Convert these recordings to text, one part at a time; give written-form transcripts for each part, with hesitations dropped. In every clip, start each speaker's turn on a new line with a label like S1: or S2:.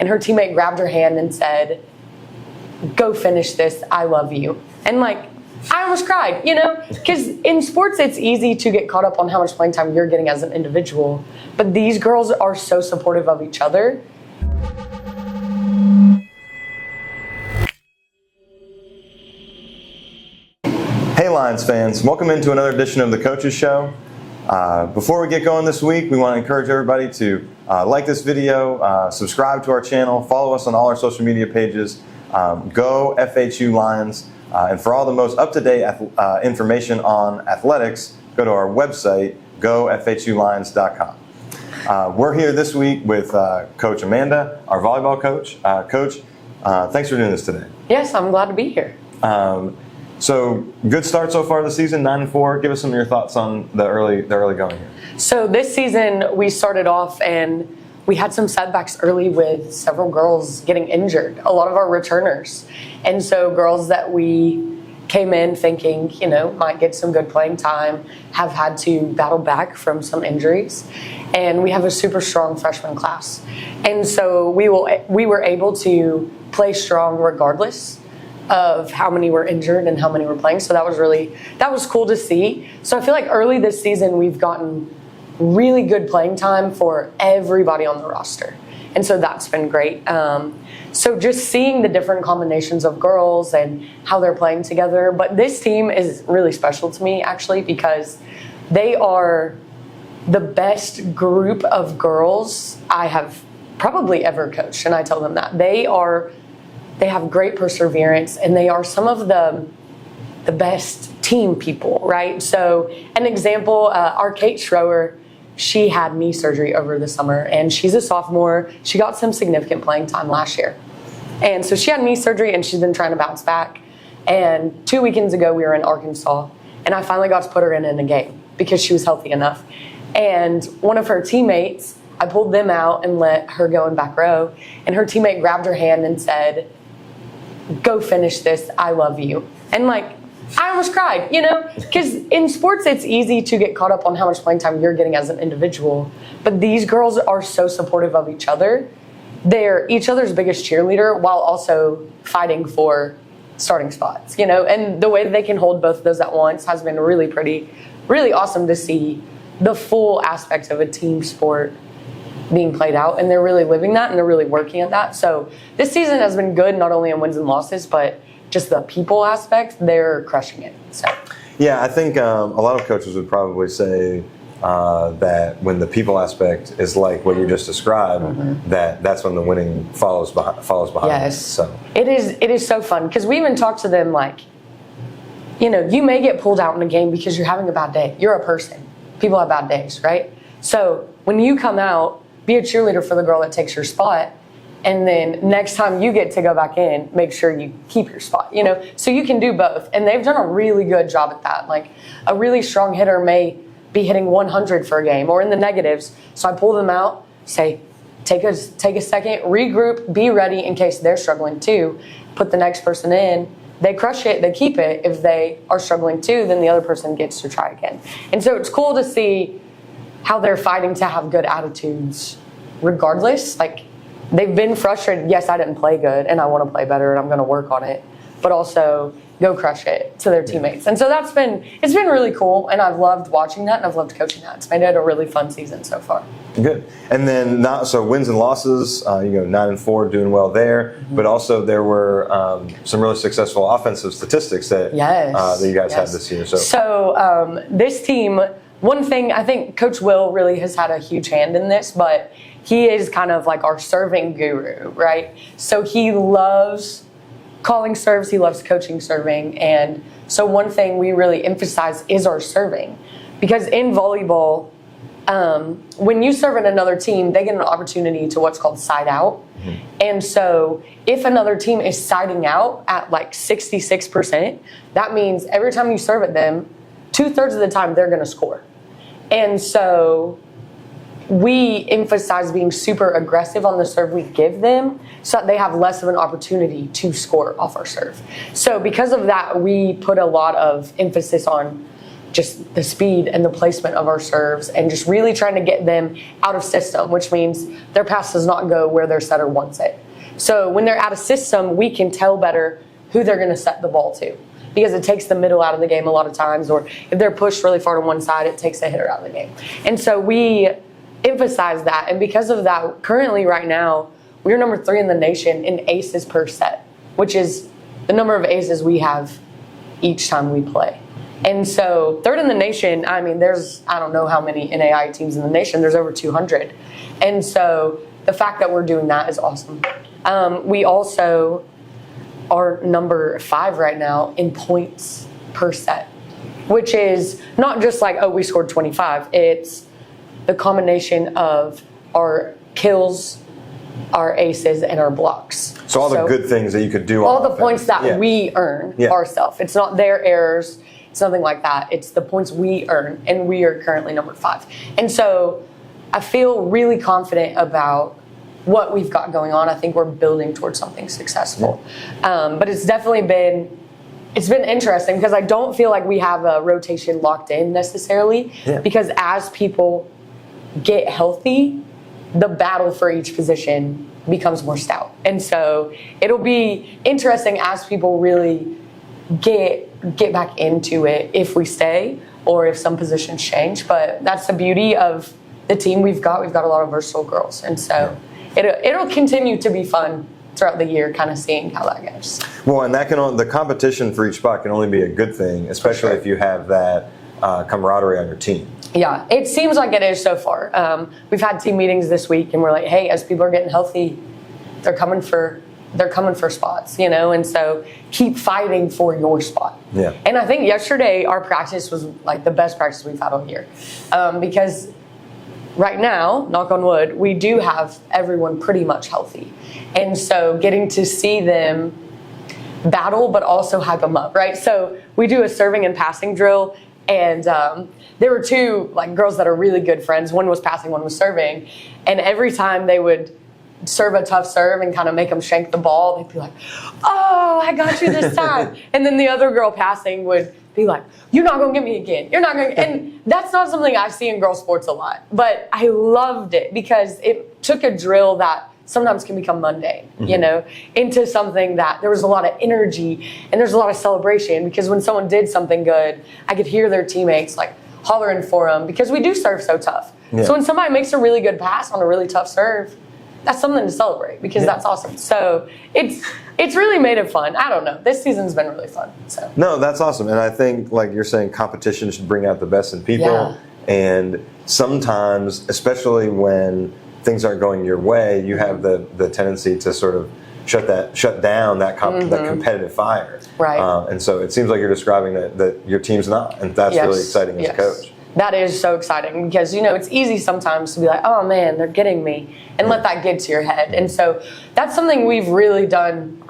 S1: and her teammate grabbed her hand and said, "Go finish this, I love you." And like, I almost cried, because in sports it's easy to get caught up on how much playing time you're getting as an individual, but these girls are so supportive of each other.
S2: Hey Lions fans, welcome into another edition of the Coaches Show. Before we get going this week, we want to encourage everybody to like this video, subscribe to our channel, follow us on all our social media pages, go FHU Lions, and for all the most up-to-date information on athletics, go to our website, gofhulions.com. We're here this week with Coach Amanda, our volleyball coach. Coach, thanks for doing this today.
S1: Yes, I'm glad to be here.
S2: So good start so far this season, 9-4. Give us some of your thoughts on the early going here.
S1: So this season we started off and we had some setbacks early with several girls getting injured, a lot of our returners. And so girls that we came in thinking, might get some good playing time, have had to battle back from some injuries. And we have a super strong freshman class. And so we were able to play strong regardless of how many were injured and how many were playing. So that was cool to see. So I feel like early this season we've gotten really good playing time for everybody on the roster. And so that's been great. So just seeing the different combinations of girls and how they're playing together. But this team is really special to me actually because they are the best group of girls I have probably ever coached. And I tell them that. They have great perseverance, and they are some of the best team people, right? So an example, our Kate Schroer, she had knee surgery over the summer, and she's a sophomore. She got some significant playing time last year. And so she had knee surgery, and she's been trying to bounce back. And 2 weekends ago, we were in Arkansas, and I finally got to put her in a game because she was healthy enough. And one of her teammates, I pulled them out and let her go in back row, and her teammate grabbed her hand and said, "Go finish this, I love you." And like, I almost cried, because in sports it's easy to get caught up on how much playing time you're getting as an individual, but these girls are so supportive of each other. They're each other's biggest cheerleader while also fighting for starting spots, and the way that they can hold both of those at once has been really awesome to see the full aspects of a team sport being played out, and they're really living that and they're really working at that. So this season has been good, not only in wins and losses, but just the people aspect, they're crushing it. So
S2: yeah, I think a lot of coaches would probably say that when the people aspect is like what you just described, that's when the winning follows behind.
S1: Yes,
S2: So
S1: it is so fun because we even talk to them like, you may get pulled out in a game because you're having a bad day. You're a person. People have bad days, right? So when you come out, be a cheerleader for the girl that takes your spot, and then next time you get to go back in, make sure you keep your spot, So you can do both, and they've done a really good job at that. Like a really strong hitter may be hitting 100 for a game or in the negatives, so I pull them out, say, take a second, regroup, be ready in case they're struggling too, put the next person in. They crush it, they keep it. If they are struggling too, then the other person gets to try again. And so it's cool to see how they're fighting to have good attitudes regardless. Like, they've been frustrated. Yes, I didn't play good and I want to play better and I'm going to work on it, but also go crush it to their teammates. And so it's been really cool, and I've loved watching that and I've loved coaching that. It's made it a really fun season so far.
S2: Good. And then so wins and losses, 9-4, doing well there, but also there were some really successful offensive statistics that you guys had this year.
S1: So this team, one thing, I think Coach Will really has had a huge hand in this, but he is kind of like our serving guru, right? So he loves calling serves, he loves coaching serving, and so one thing we really emphasize is our serving. Because in volleyball, when you serve in another team, they get an opportunity to what's called side out. And so if another team is siding out at like 66%, that means every time you serve at them, 2/3 of the time they're going to score. And so we emphasize being super aggressive on the serve we give them so that they have less of an opportunity to score off our serve. So because of that, we put a lot of emphasis on just the speed and the placement of our serves, and just really trying to get them out of system, which means their pass does not go where their setter wants it. So when they're out of system, we can tell better who they're going to set the ball to, because it takes the middle out of the game a lot of times, or if they're pushed really far to one side, it takes a hitter out of the game. And so we emphasize that, and because of that, currently right now, we're number 3 in the nation in aces per set, which is the number of aces we have each time we play. And so 3rd in the nation, I mean, there's, I don't know how many NAI teams in the nation, there's over 200. And so the fact that we're doing that is awesome. We also are number 5 right now in points per set, which is not just like, oh, we scored 25. It's the combination of our kills, our aces, and our blocks.
S2: So all the good things that you could do.
S1: All the points that we earn ourselves. It's not their errors. It's nothing like that. It's the points we earn, and we are currently number 5. And so I feel really confident about what we've got going on. I think we're building towards something successful. But it's definitely been interesting, because I don't feel like we have a rotation locked in necessarily, because as people get healthy, the battle for each position becomes more stout. And so it'll be interesting as people really get back into it, if we stay or if some positions change. But that's the beauty of the team we've got. We've got a lot of versatile girls, and so it'll continue to be fun throughout the year, kind of seeing how that goes.
S2: Well, and the competition for each spot can only be a good thing, especially if you have that camaraderie on your team.
S1: Yeah, it seems like it is so far. We've had team meetings this week, and we're like, hey, as people are getting healthy, they're coming for spots, and so keep fighting for your spot. Yeah. And I think yesterday our practice was like the best practice we've had all year, because right now, knock on wood, we do have everyone pretty much healthy, and so getting to see them battle but also hype them up, right? So we do a serving and passing drill, and there were 2 like girls that are really good friends. One was passing, one was serving, and every time they would serve a tough serve and kind of make them shank the ball, they'd be like, oh, I got you this time. And then the other girl passing would be like, you're not going to get me again. You're not going to. And that's not something I see in girls sports a lot. But I loved it, because it took a drill that sometimes can become mundane, into something that there was a lot of energy and there's a lot of celebration, because when someone did something good, I could hear their teammates like hollering for them, because we do serve so tough. Yeah. So when somebody makes a really good pass on a really tough serve, that's something to celebrate, because that's awesome. So it's really made it fun. I don't know. This season's been really fun. So
S2: no, that's awesome. And I think, like you're saying, competition should bring out the best in people. Yeah. And sometimes, especially when things aren't going your way, you have the tendency to sort of shut down that competitive fire. Right. And so it seems like you're describing that your team's not, and that's really exciting as a coach.
S1: That is so exciting, because it's easy sometimes to be like, oh man, they're getting me, and let that get to your head. And so that's something we've really done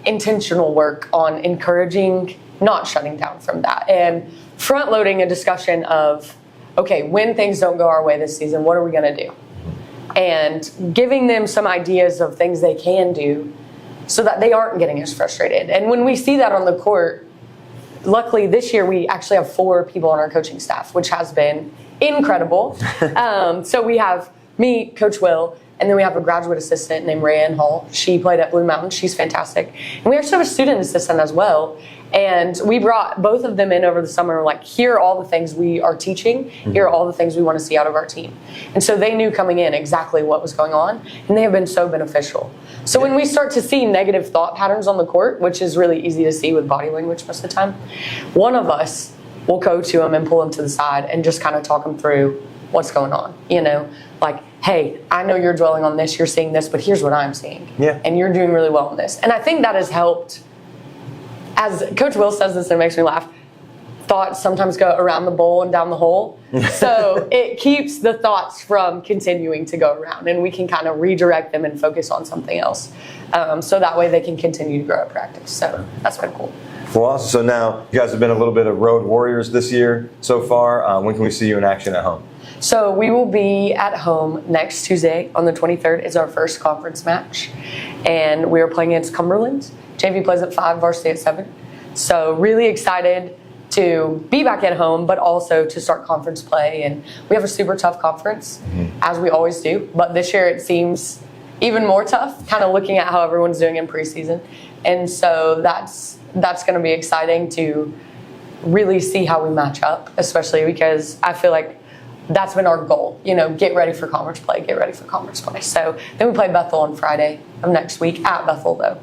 S1: intentional work on, encouraging, not shutting down from that, and front loading a discussion of, okay, when things don't go our way this season, what are we going to do? And giving them some ideas of things they can do so that they aren't getting as frustrated. And when we see that on the court, luckily this year we actually have 4 people on our coaching staff, which has been incredible. So we have me, Coach Will, and then we have a graduate assistant named Rayanne Hall. She played at Blue Mountain. She's fantastic. And we actually have a student assistant as well. And we brought both of them in over the summer, like, here are all the things we are teaching. Here are all the things we want to see out of our team. And so they knew coming in exactly what was going on, and they have been so beneficial. So when we start to see negative thought patterns on the court, which is really easy to see with body language most of the time, one of us will go to them and pull them to the side and just kind of talk them through what's going on. Like, hey, I know you're dwelling on this, you're seeing this, but here's what I'm seeing. Yeah. And you're doing really well on this. And I think that has helped. As Coach Will says this, and it makes me laugh, thoughts sometimes go around the bowl and down the hole. So it keeps the thoughts from continuing to go around, and we can kind of redirect them and focus on something else. So that way they can continue to grow at practice. So that's been cool.
S2: Well, awesome. So now you guys have been a little bit of road warriors this year so far. When can we see you in action at home?
S1: So we will be at home next Tuesday on the 23rd. It's our first conference match, and we are playing against Cumberland. JV plays at 5, varsity at 7. So really excited to be back at home, but also to start conference play. And we have a super tough conference, as we always do. But this year it seems even more tough, kind of looking at how everyone's doing in preseason. And so that's going to be exciting to really see how we match up, especially because I feel like that's been our goal, get ready for conference play, get ready for conference play. So then we play Bethel on Friday of next week, at Bethel though.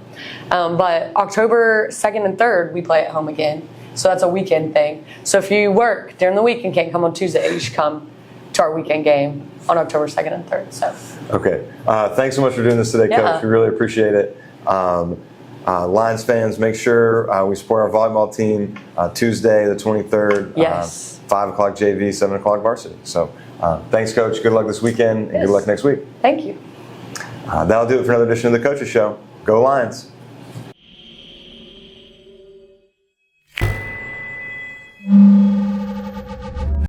S1: But October 2nd and 3rd, we play at home again. So that's a weekend thing. So if you work during the week and can't come on Tuesday, you should come to our weekend game on October 2nd and 3rd. So.
S2: Okay. Thanks so much for doing this today, Coach. We really appreciate it. Lions fans, make sure we support our volleyball team Tuesday the 23rd.
S1: Yes.
S2: 5 o'clock JV, 7 o'clock varsity. So thanks, Coach. Good luck this weekend, and good luck next week.
S1: Thank you.
S2: That'll do it for another edition of the Coaches Show. Go Lions.